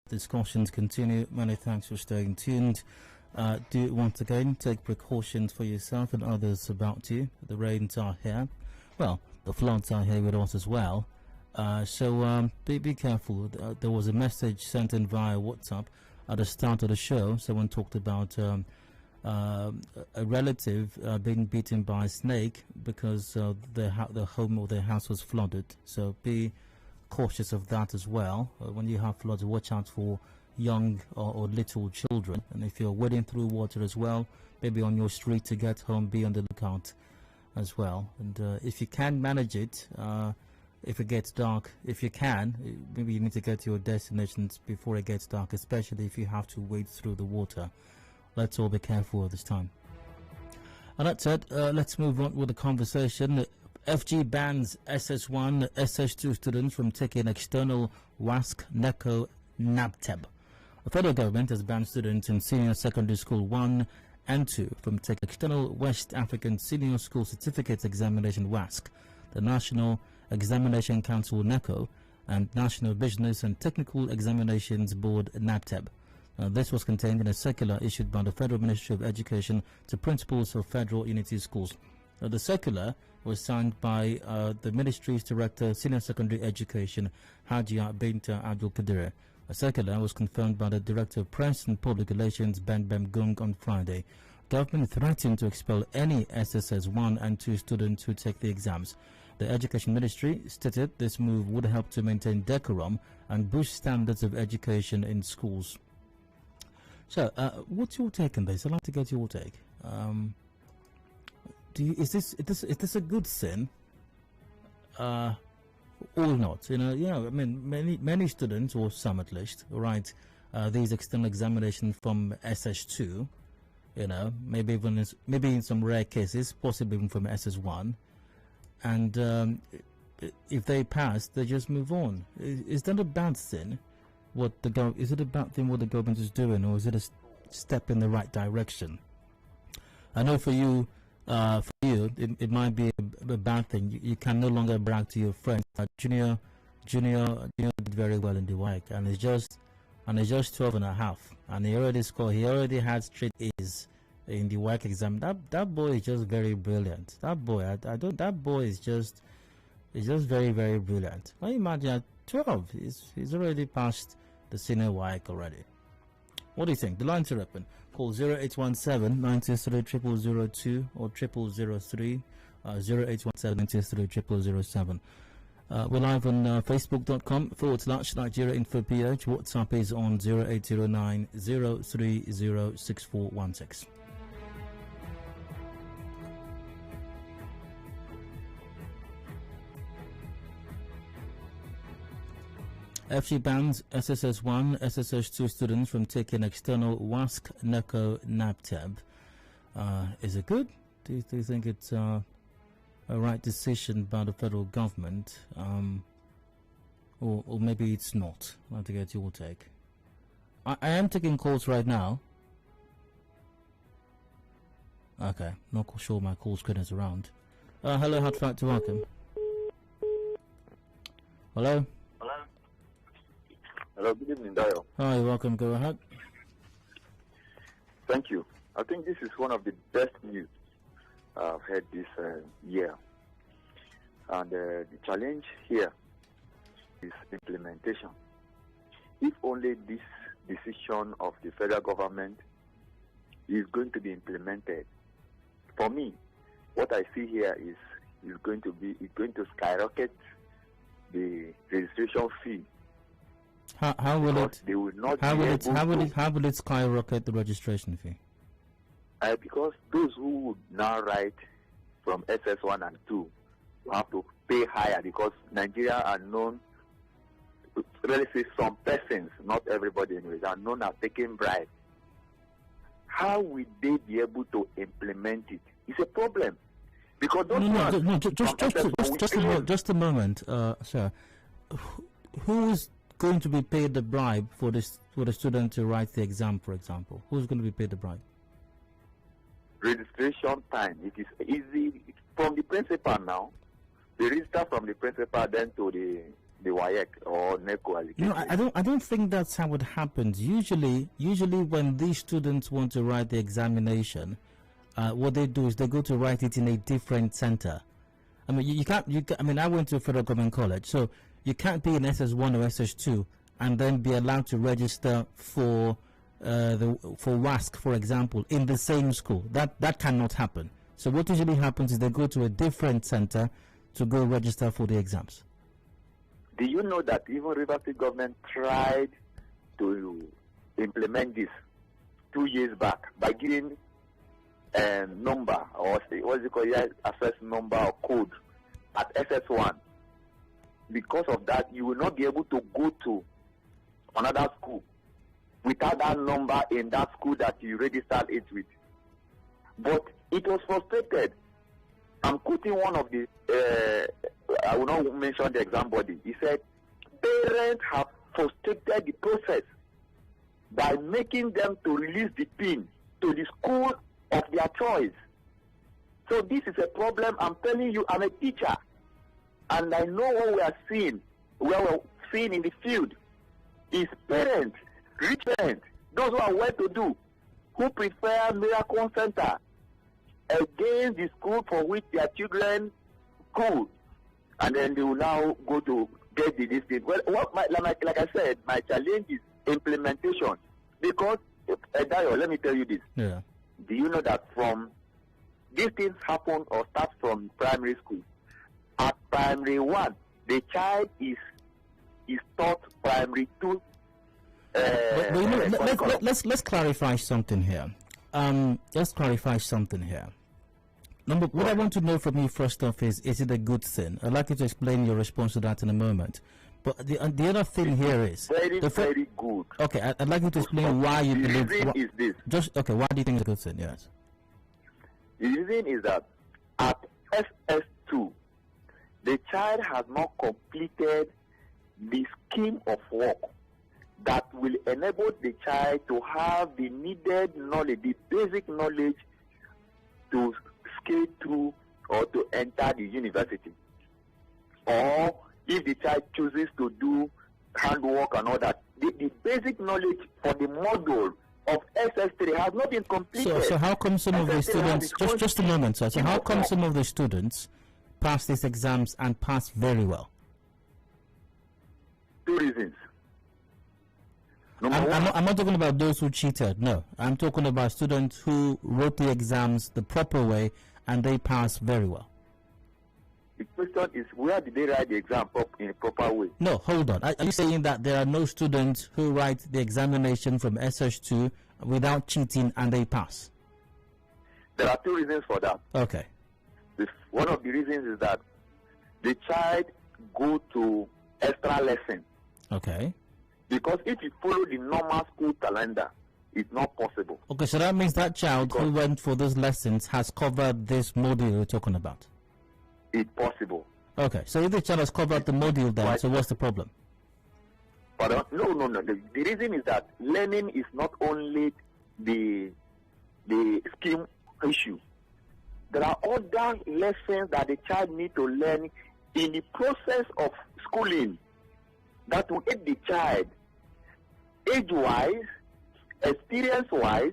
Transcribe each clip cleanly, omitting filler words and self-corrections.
discussions continue. Many thanks for staying tuned. Do once again take precautions for yourself and others about you. The rains are here. Well, the floods are here with us as well. So be careful. There was a message sent in via WhatsApp at the start of the show. Someone talked about a relative being beaten by a snake because their home or their house was flooded. So be cautious of that as well. When you have floods, watch out for young or little children. And if you're wading through water as well, maybe on your street to get home, be on the lookout as well. And if you can manage it, if it gets dark, if you can, maybe you need to get to your destinations before it gets dark, especially if you have to wade through the water. Let's all be careful at this time. And that said, let's move on with the conversation. FG bans SS1, SS2 students from taking external WASSCE, NECO, NABTEB. The federal government has banned students in senior secondary school 1 and 2 from taking external West African Senior School Certificate Examination WASSCE, the National Examination Council NECO, and National Business and Technical Examinations Board NABTEB. This was contained in a circular issued by the Federal Ministry of Education to principals of federal unity schools. The circular was signed by the Ministry's Director, Senior Secondary Education, Hajia Binta Abdul Kadir. A circular was confirmed by the Director of Press and Public Relations, Ben Gung, on Friday. Government threatened to expel any SSS1 and 2 students who take the exams. The Education Ministry stated this move would help to maintain decorum and boost standards of education in schools. So, what's your take on this? I'd like to get your take. Is this a good sin? Or not? You know, yeah. I mean, many students, or some at least, write these external examinations from SS2. You know, maybe in some rare cases, possibly even from SS1. And if they pass, they just move on. Is that a bad thing? Is it a bad thing what the government is doing, or is it a step in the right direction? I know for you, it might be a bad thing. You can no longer brag to your friends. Junior did very well in the WAEC, and it's just 12.5, and he already had straight A's in the WAEC exam. That boy is just very brilliant. That boy is just very, very brilliant. Can you imagine at 12, he's already passed the senior WAEC already. What do you think? The lines are open. Call 0817 933 0002 or 0003 0817 933 0007. We're live on facebook.com/Nigeria Info PH. WhatsApp is on 0809 030 6416. FG bans SSS1, SSS2 students from taking external WASSCE, NECO, NABTEB. Is it good? Do you think it's a right decision by the federal government? Or maybe it's not? I'd like to get your take. I am taking calls right now. Okay, not sure my call screen is around. Hello, hard fact to welcome. Hello? Hello, good evening, Dayo. Hi, welcome. Go ahead. Thank you. I think this is one of the best news I've heard this year. And the challenge here is implementation. If only this decision of the federal government is going to be implemented, for me, what I see here is going to skyrocket the registration fee. How will it skyrocket the registration fee? Because those who would now write from SS1 and 2 will have to pay higher, because Nigeria are known, really say some persons, not everybody anyways, are known as taking bribes. How will they be able to implement it? It's a problem. Because just a moment, sir. Who is going to be paid the bribe for the student to write the exam, for example? Who's going to be paid the bribe? Registration time. It is easy from the principal now. They register from the principal, then to the WAEC or NECO. No, I don't think that's how it happens. Usually when these students want to write the examination, what they do is they go to write it in a different center. I mean, you can't. I mean, I went to a federal government college, so you can't be in SS1 or SS2 and then be allowed to register for WASSCE, for example, in the same school. That cannot happen. So what usually happens is they go to a different center to go register for the exams. Do you know that even River State government tried to implement this 2 years back by giving a number, or what's it called, access number or code at SS1? Because of that, you will not be able to go to another school without that number in that school that you registered it with. But it was frustrated. I'm quoting one of the, I will not mention the exam body. He said, parents have frustrated the process by making them to release the PIN to the school of their choice. So this is a problem. I'm telling you, I'm a teacher, and I know what we are seeing, what we're seeing in the field is parents, rich parents, those who are well-to-do, who prefer Miracle Center against the school for which their children go, and then they will now go to get the district. Well, like I said, my challenge is implementation, because Dayo, let me tell you this. Yeah. Do you know that from these things happen or start from primary school? At primary 1, the child is taught primary 2. But you know, let's clarify something here. Let's clarify something here. What I want to know from you first off is it a good thing? I'd like you to explain your response to that in a moment. But the other thing here is very good. Okay, I'd like you to explain why you believe. The reason is this. Why do you think it's a good thing? Yes. The reason is that at SS2, the child has not completed the scheme of work that will enable the child to have the needed knowledge, the basic knowledge to skate through or to enter the university. Or if the child chooses to do handwork and all that, the basic knowledge for the module of SS3 has not been completed. So how come some of the students, just a moment, sir, so how come some of the students pass these exams and pass very well? 2 reasons. I'm not talking about those who cheated, no. I'm talking about students who wrote the exams the proper way and they passed very well. The question is, where did they write the exam in a proper way? No, hold on. Are you saying that there are no students who write the examination from SS2 without cheating and they pass? There are 2 reasons for that. Okay. One of the reasons is that the child go to extra lesson. Okay. Because if you follow the normal school calendar, it's not possible. Okay, so that means that child who went for those lessons has covered this module you're talking about. It's possible. Okay, so if the child has covered the module then, so what's the problem? But no. The reason is that learning is not only the scheme issue. There are other lessons that the child needs to learn in the process of schooling that will aid the child age-wise, experience-wise,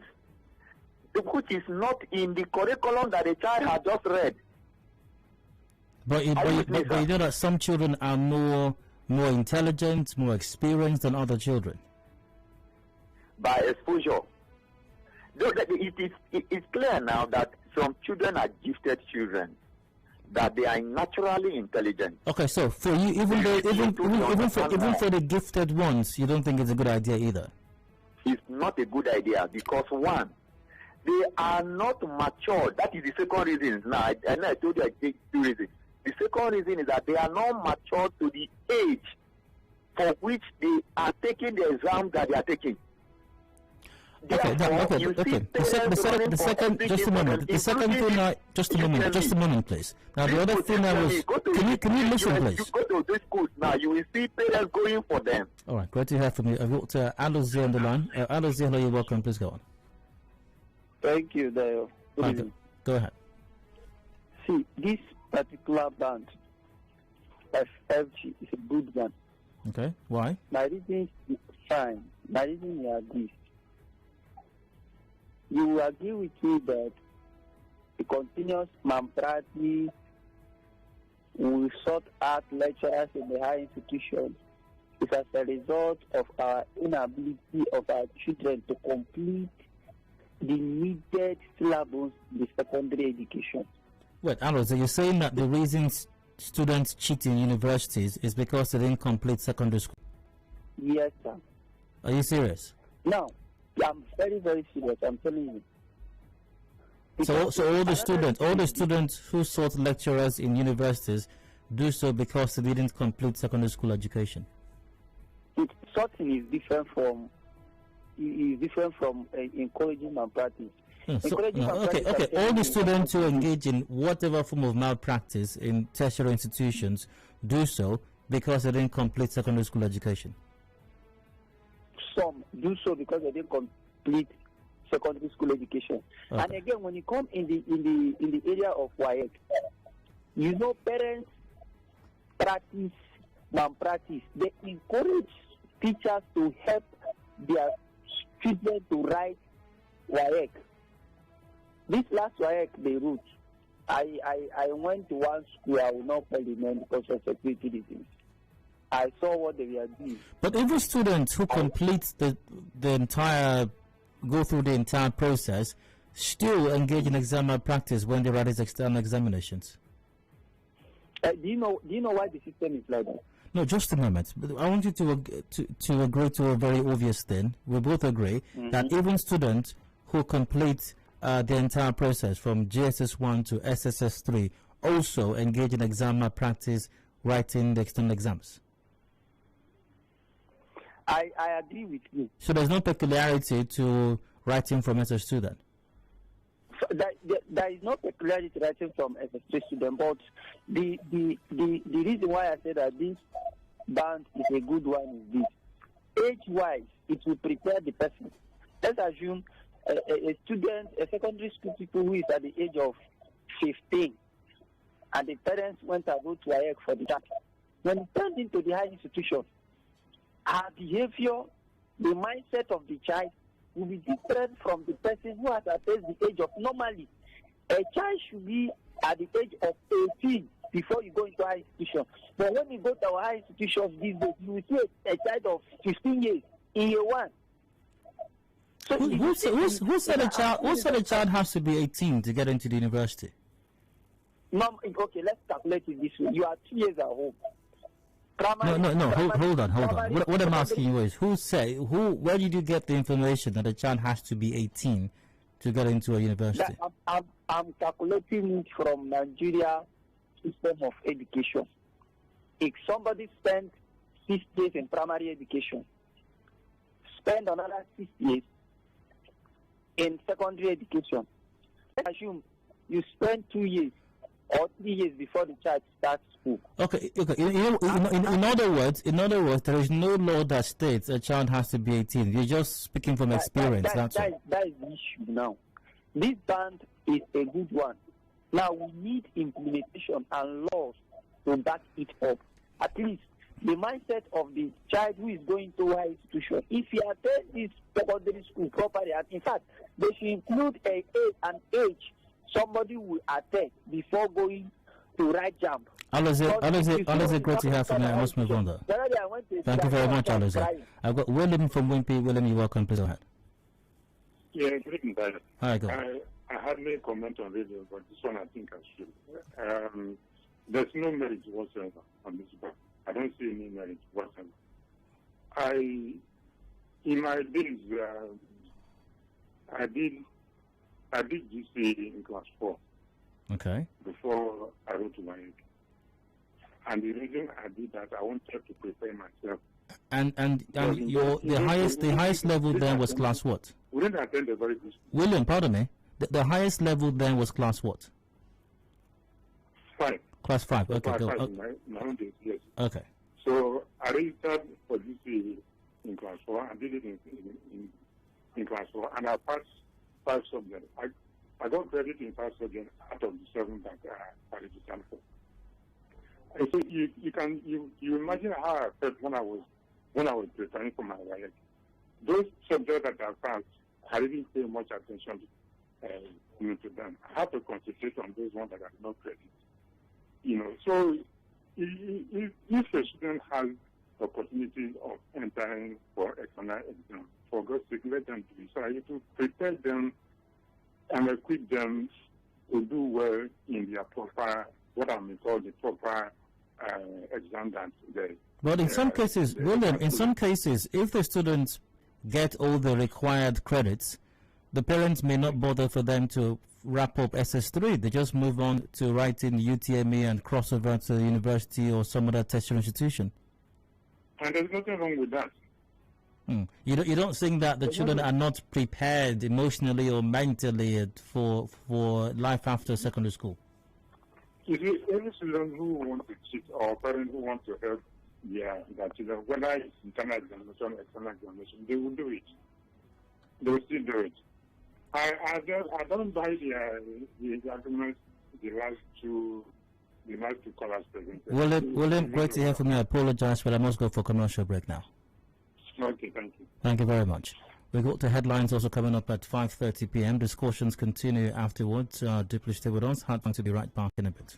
which is not in the curriculum that the child has just read. But you know that some children are more intelligent, more experienced than other children. By exposure. It's clear now that some children are gifted children, that they are naturally intelligent. Okay, so for you, even for the gifted ones, you don't think it's a good idea either? It's not a good idea because, one, they are not mature. That is the second reason. Now, I told you I take 2 reasons. The second reason is that they are not mature to the age for which they are taking the exam that they are taking. Okay. The second, just a moment. The second thing, just a moment, please. Now, the other thing I was, can you listen, please? You go to these schools now, you will see parents going for them. All right, great to hear from you. I've got Alozie on the line. Alozie, hello, you're welcome. Please go on. Thank you, Dayo. Go ahead. See, this particular band FFG is a good one. Okay, why? My reason is fine. My reason is this. You will agree with me that the continuous malpractice will sort out lecturers in the higher institutions is as a result of our inability of our children to complete the needed syllabus in the secondary education. Wait, Alois, so you're saying that the reasons students cheat in universities is because they didn't complete secondary school? Yes, sir. Are you serious? No, I'm very, very serious. I'm telling you. So all the students who sought lecturers in universities do so because they didn't complete secondary school education. Sorting is different from encouraging malpractice. Okay. All the students who engage in whatever form of malpractice in tertiary institutions do so because they didn't complete secondary school education. Some do so because they didn't complete secondary school education. Okay. And again, when you come in the area of WAEC, you know, parents practice malpractice. They encourage teachers to help their children to write WAEC. This last WAEC they wrote, I went to one school, I will not call the name because of security reasons. I saw what they were doing. But every student who completes go through the entire process still engage in exam malpractice when they write his external examinations. Do you know why the system is like that? No, just a moment. I want you to agree to a very obvious thing. We both agree that even students who complete the entire process from GSS1 to SSS3 also engage in exam malpractice writing the external exams. I agree with you. So there's no peculiarity to writing from SS student? So there is no peculiarity to writing from SS3 student, but the reason why I say that this band is a good one is this. Age-wise, it will prepare the person. Let's assume a student, a secondary school people who is at the age of 15, and the parents went to go to WAEC for the child. When it turned into the high institution, our behavior, the mindset of the child will be different from the person who has attained the age of normally. A child should be at the age of 18 before you go into high institution. But when you go to our high institutions these days, you will see a child of 15 years in year one. So who said a child has to be 18 to get into the university? No, okay, let's calculate it this way. You are 2 years at home. Hold on. What I'm asking you is, where did you get the information that a child has to be 18 to get into a university? I'm calculating it from Nigeria system of education. If somebody spent 6 years in primary education, spend another 6 years in secondary education, let's assume you spend 2 years or 3 years before the child starts school. Okay. In other words, there is no law that states a child has to be 18. You're just speaking from experience. That is the issue now. This band is a good one. Now we need implementation and laws to back it up. At least the mindset of the child who is going to high institution, if he attends this secondary school properly, and in fact, they should include an age somebody will attend before going to write jump. Alois, great to have from you. I must move on though. Thank you very much, Alois. I've got William from Wimpy. William, you're welcome. Please go ahead. Yeah, good evening, Dad. Hi, go. I hardly comment on radio, but this one I think I should. There's no merit whatsoever on this book. I don't see any merit whatsoever. In my days, I did GCE in class 4. Okay. Before I wrote to my age. And the reason I did that, I wanted to prepare myself. And the highest level then was class what? We didn't attend a very good school. William, pardon me. The highest level then was class what? 5. Class 5. Okay, class go. 5 in my own days, yes. Okay. So I registered for GCE in class 4. I did it in class 4, and I passed 5 subjects. I got credit in 5 subjects out of the 7 that I registered for. So you imagine how I felt when I was preparing for my work. Those subjects that I passed, I didn't pay much attention to them. I have to concentrate on those ones that are not credit. So if a student has opportunity of entering for external exam, for God's sake, let them do it. So I need to prepare them and equip them to do well in their proper, what I may call the proper exam that they. But in some cases, William, in some cases, if the students get all the required credits, the parents may not bother for them to wrap up SS3. They just move on to writing UTME and cross over to the university or some other tertiary institution. And there's nothing wrong with that. You don't think that the children are not prepared emotionally or mentally for life after secondary school? You see, every student who wants to cheat or parents who want to help their children, whether it's internal examination or external examination, they will do it. They will still do it. I don't buy the arguments the last two callers presented. William, great to hear from you. I apologize, but I must go for commercial break now. Okay, thank you. Thank you very much. We got the headlines also coming up at 5:30 p.m. Discussions continue afterwards. Deeply stay with us. Hard to be right back in a bit.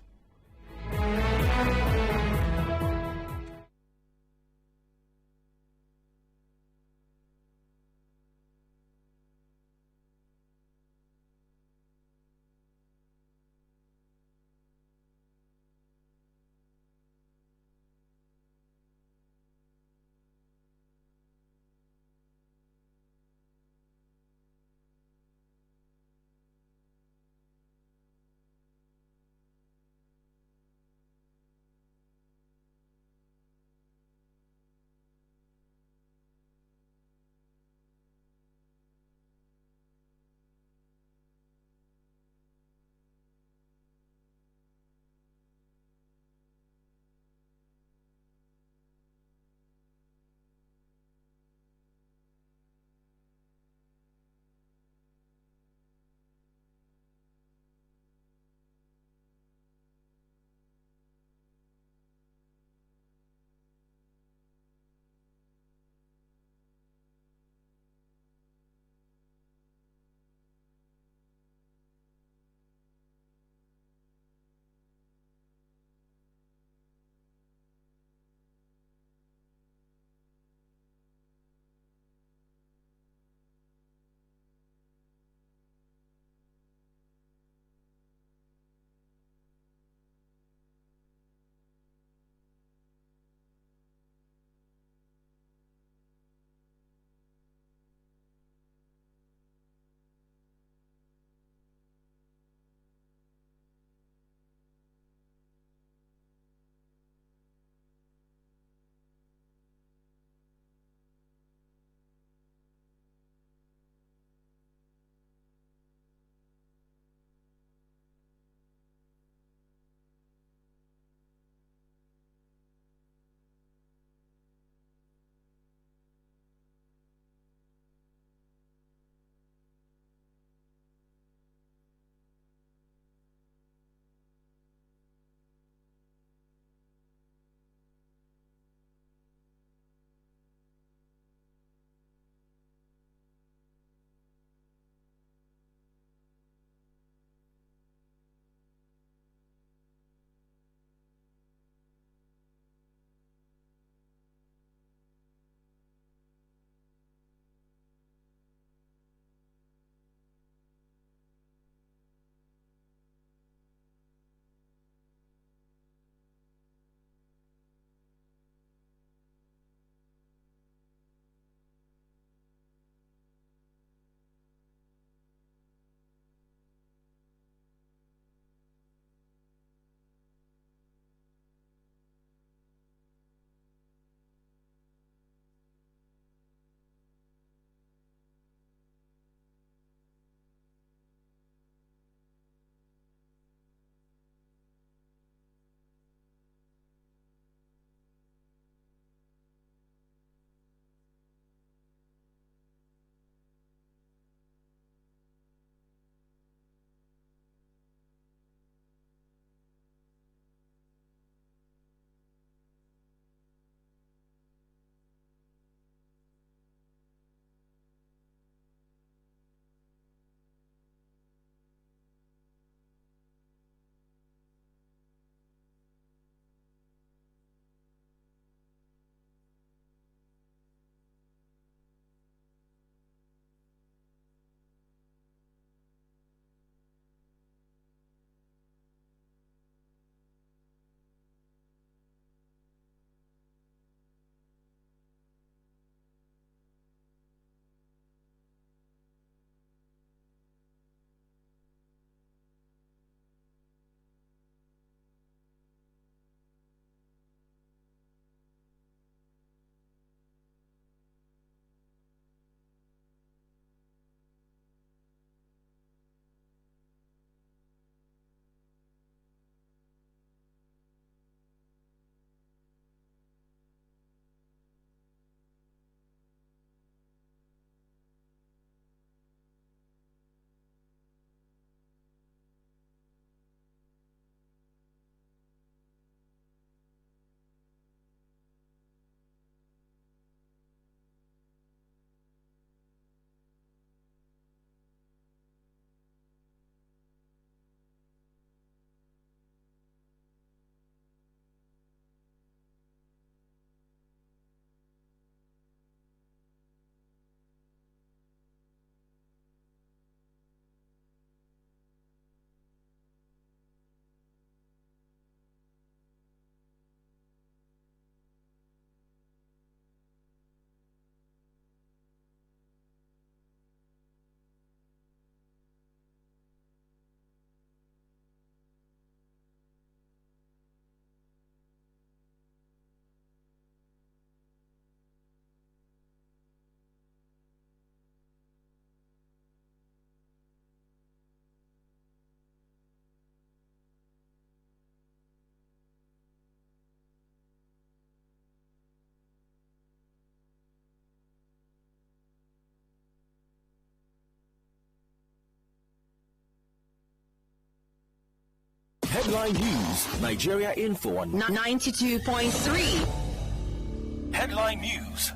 Headline News, Nigeria Info on 92.3. Headline News.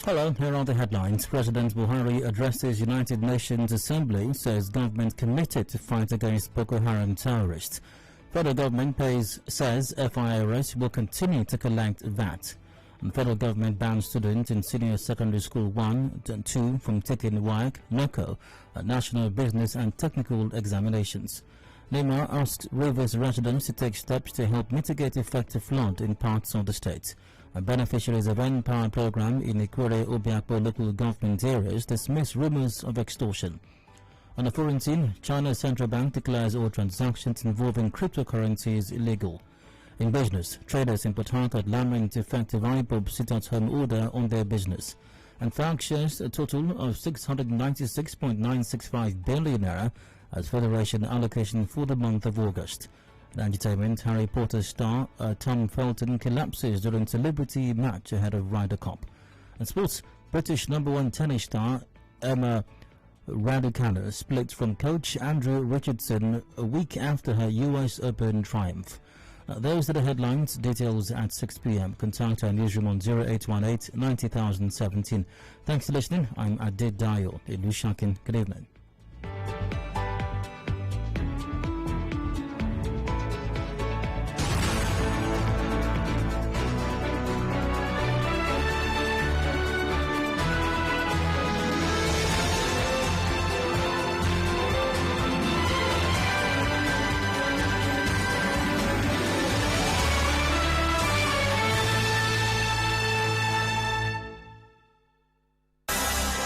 Hello, here are the headlines. President Buhari addresses United Nations Assembly, says government committed to fight against Boko Haram terrorists. Federal government says FIRS will continue to collect VAT. And federal government bans students in senior secondary school 1 and 2 from taking WASSCE, NECO, national business and technical examinations. NEMA asked Rivers residents to take steps to help mitigate effect of flood in parts of the state. Beneficiaries of N-Power program in Ikwere Obiakpo local government areas dismiss rumors of extortion. On the foreign scene, China's central bank declares all transactions involving cryptocurrencies illegal. In business, traders in Port Harcourt lament effective IPOB sit-at-home order on their business. And FARC shares a total of 696.965 billion naira as Federation allocation for the month of August. In entertainment, Harry Potter star Tom Felton collapses during celebrity match ahead of Ryder Cup. And sports, British #1 tennis star Emma Raducanu split from coach Andrew Richardson a week after her US Open triumph. Those are the headlines. Details at 6 p.m. Contact our newsroom on 0818 90017. Thanks for listening. I'm Adedayo Elusakin. Good evening.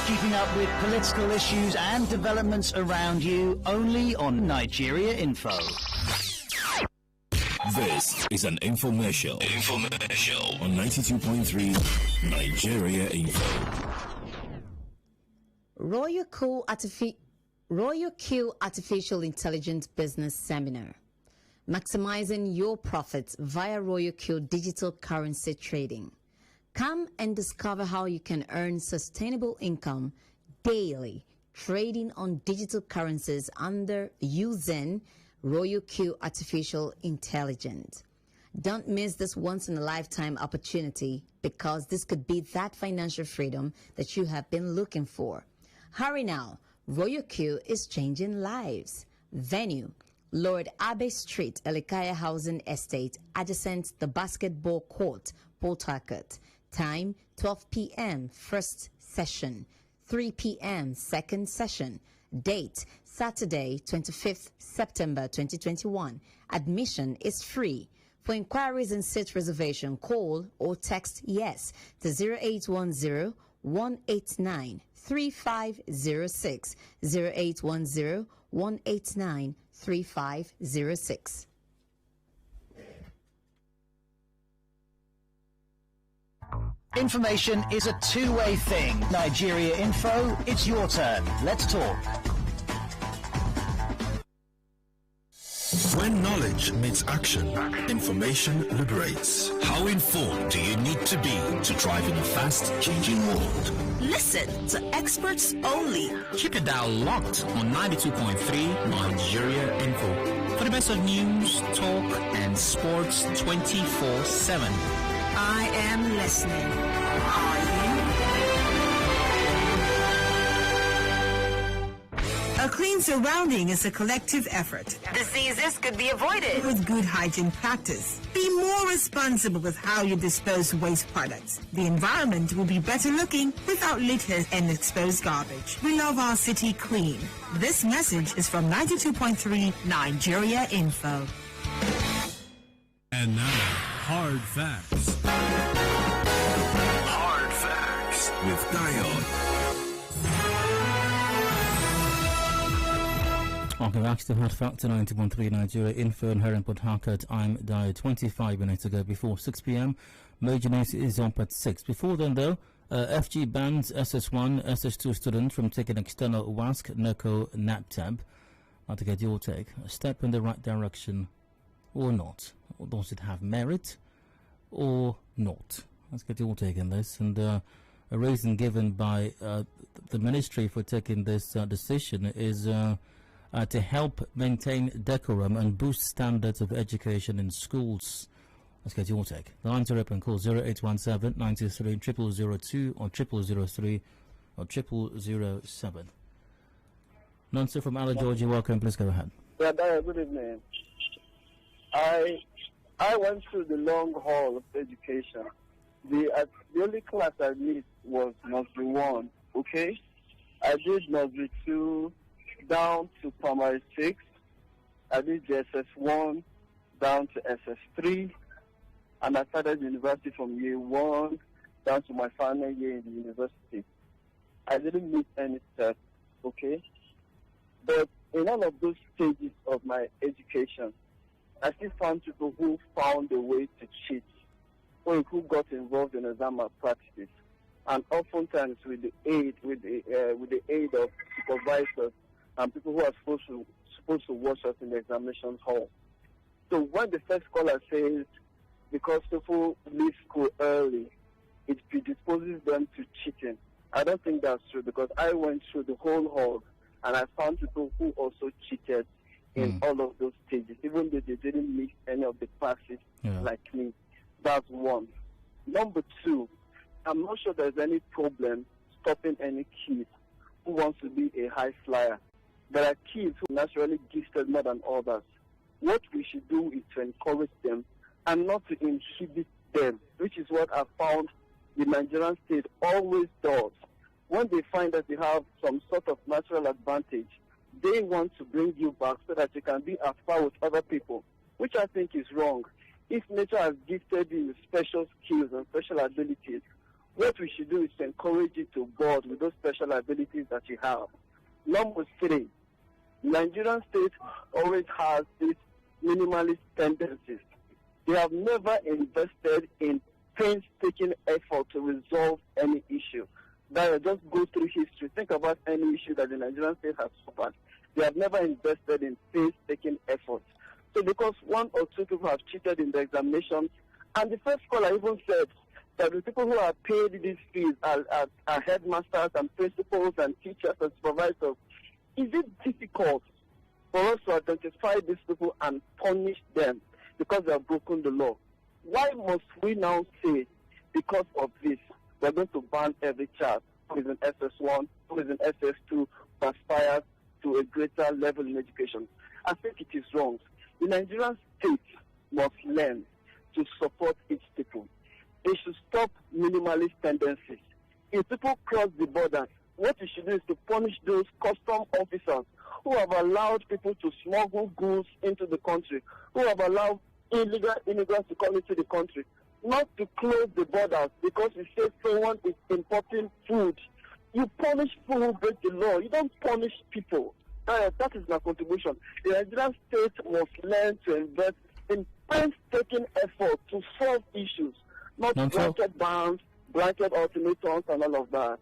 Keeping up with political issues and developments around you only on Nigeria Info. This is an infomercial on 92.3 Nigeria Info. Royal Q Artificial Intelligence Business Seminar. Maximizing your profits via Royal Q digital currency trading. Come and discover how you can earn sustainable income daily trading on digital currencies under using Royal Q Artificial Intelligence. Don't miss this once-in-a-lifetime opportunity because this could be that financial freedom that you have been looking for. Hurry now. Royal Q is changing lives. Venue, Lord Abbey Street, Elikaya Housing Estate, adjacent the basketball court, Port Harcourt. Time, 12 p.m. first session, 3 p.m. second session. Date, Saturday, 25th September 2021. Admission is free. For inquiries and seat reservation, call or text YES to 0810 189 3506, 0810 189 3506. Information is a two-way thing. Nigeria Info, it's your turn. Let's talk. When knowledge meets action, information liberates. How informed do you need to be to thrive in a fast-changing world? Listen to experts only. Keep your dial locked on 92.3 Nigeria Info for the best of news, talk, and sports 24/7. I am listening. Are you? A clean surrounding is a collective effort. Diseases could be avoided with good hygiene practice. Be more responsible with how you dispose waste products. The environment will be better looking without litter and exposed garbage. We love our city clean. This message is from 92.3 Nigeria Info. And now, Hard Facts. Hard Facts with Dion. Welcome back to Hard Facts to 90.3 Nigeria Info and here in Port Harcourt. I'm Dio. 25 minutes ago before 6 p.m. Major news is up at 6. Before then, though, FG bans SS1, SS2 students from taking external WASSCE, NECO, NABTEB. I'll to get your take. A step in the right direction or not? Or does it have merit or not? Let's get your take on this. And a reason given by the ministry for taking this decision is to help maintain decorum and boost standards of education in schools. Let's get your take. The lines are open. Call 0817 93 0002 or 0003 or 0007. Nancy from Ala Georgia, welcome. Please go ahead. Yeah, good evening. I went through the long haul of education. The only class I missed was nursery 1, okay? I did nursery 2 down to primary 6. I did the SSS1 down to SS3. And I started university from year 1 down to my final year in the university. I didn't miss any steps, okay? But in all of those stages of my education, I still found people who found a way to cheat, or who got involved in exam malpractice, and oftentimes with the aid of supervisors and people who are supposed to watch us in the examination hall. So when the first caller says because people leave school early, it predisposes them to cheating, I don't think that's true, because I went through the whole hall and I found people who also cheated in all of those stages, even though they didn't miss any of the classes like me. That's one. Number two, I'm not sure there's any problem stopping any kid who wants to be a high flyer. There are kids who are naturally gifted more than others. What we should do is to encourage them and not to inhibit them, which is what I found the Nigerian state always does. When they find that you have some sort of natural advantage, they want to bring you back so that you can be at par with other people, which I think is wrong. If nature has gifted you with special skills and special abilities, what we should do is to encourage you to board with those special abilities that you have. Number three, Nigerian state always has these minimalist tendencies. They have never invested in painstaking effort to resolve any issue. That just go through history. Think about any issue that the Nigerian state has suffered. They have never invested in painstaking efforts. So because one or two people have cheated in the examinations, and the first caller even said that the people who are paid these fees are headmasters and principals and teachers and supervisors, is it difficult for us to identify these people and punish them because they have broken the law? Why must we now say, because of this, we're going to ban every child who is in SS1, who is in SS2, who aspires to a greater level in education? I think it is wrong. The Nigerian state must learn to support its people. They should stop minimalist tendencies. If people cross the border, what you should do is to punish those custom officers who have allowed people to smuggle goods into the country, who have allowed illegal immigrants to come into the country. Not to close the borders because you say someone is importing food. You punish people who break the law. You don't punish people. That is my contribution. The Nigerian state must learn to invest in painstaking effort to solve issues, not blanket bans, blanket ultimatums, and all of that.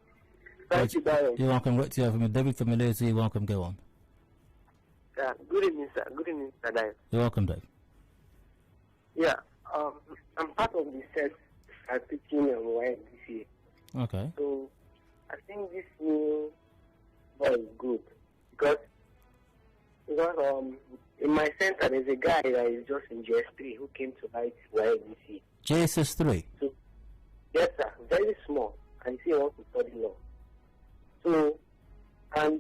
Thank you, Dayo. You're welcome. Right to you from David from Malaysia. You're welcome. Go on. Good evening, sir. Good evening, Mr. Dayo. You're welcome, Dave. Yeah, I'm part of the set teaching on YDC this year. Okay. So I think this new law is good because in my center there's a guy that is just in JS3 who came to write YDC. JSS3? So, yes, sir. Very small. And he wants to study law. So, and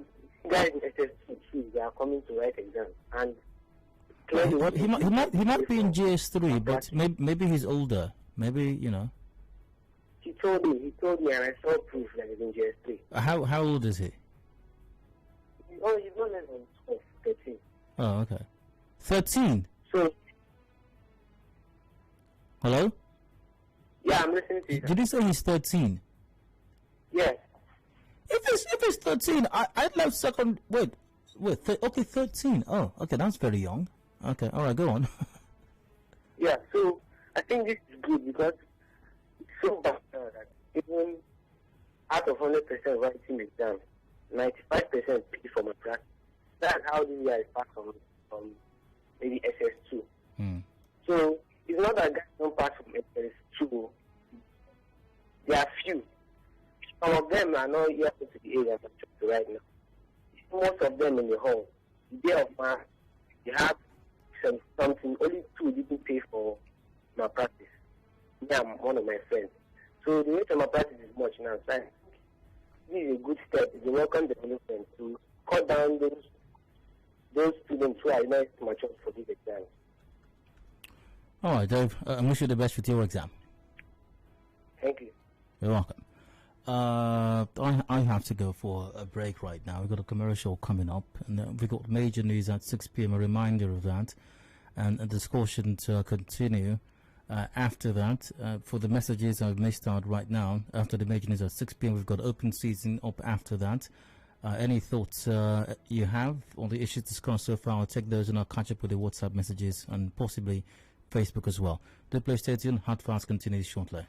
guys in SS2 too, they are coming to write exams. And clearly he might be in JS3, but maybe he's older. Maybe, you know. He told me, and I saw proof that he's in JS3. How old is he? Oh, he's not less than 12, 13. Oh, okay. 13? So, hello? Yeah, I'm listening to you. Did you say he's 13? Yes. If it's 13, I'd left second. Wait. Okay, 13. Oh, okay, that's very young. Okay, all right, go on. Yeah, so I think this is good because it's so bad that even out of 100% writing exams, 95% pay for my practice. That's how these guys pass from maybe SS2. So it's not that guys don't pass from SS2. There are few. Some of them are not here to the area to right now. Most of them in the hall, and something, only 2 didn't pay for my practice. Me and one of my friends. So the rate of my practice is much now. So this is a good step. It's a welcome development to cut down those students who are not mature for this exam. All right, Dave. I wish you the best with your exam. Thank you. You're welcome. I have to go for a break right now. We've got a commercial coming up, and we've got major news at 6 p.m. A reminder of that, and a discussion to continue after that. For the messages I may start right now. After the major news at 6 p.m., we've got open season up after that. Any thoughts you have on the issues discussed so far, I'll take those and I'll catch up with the WhatsApp messages and possibly Facebook as well. The PlayStation Hard Fast continues shortly.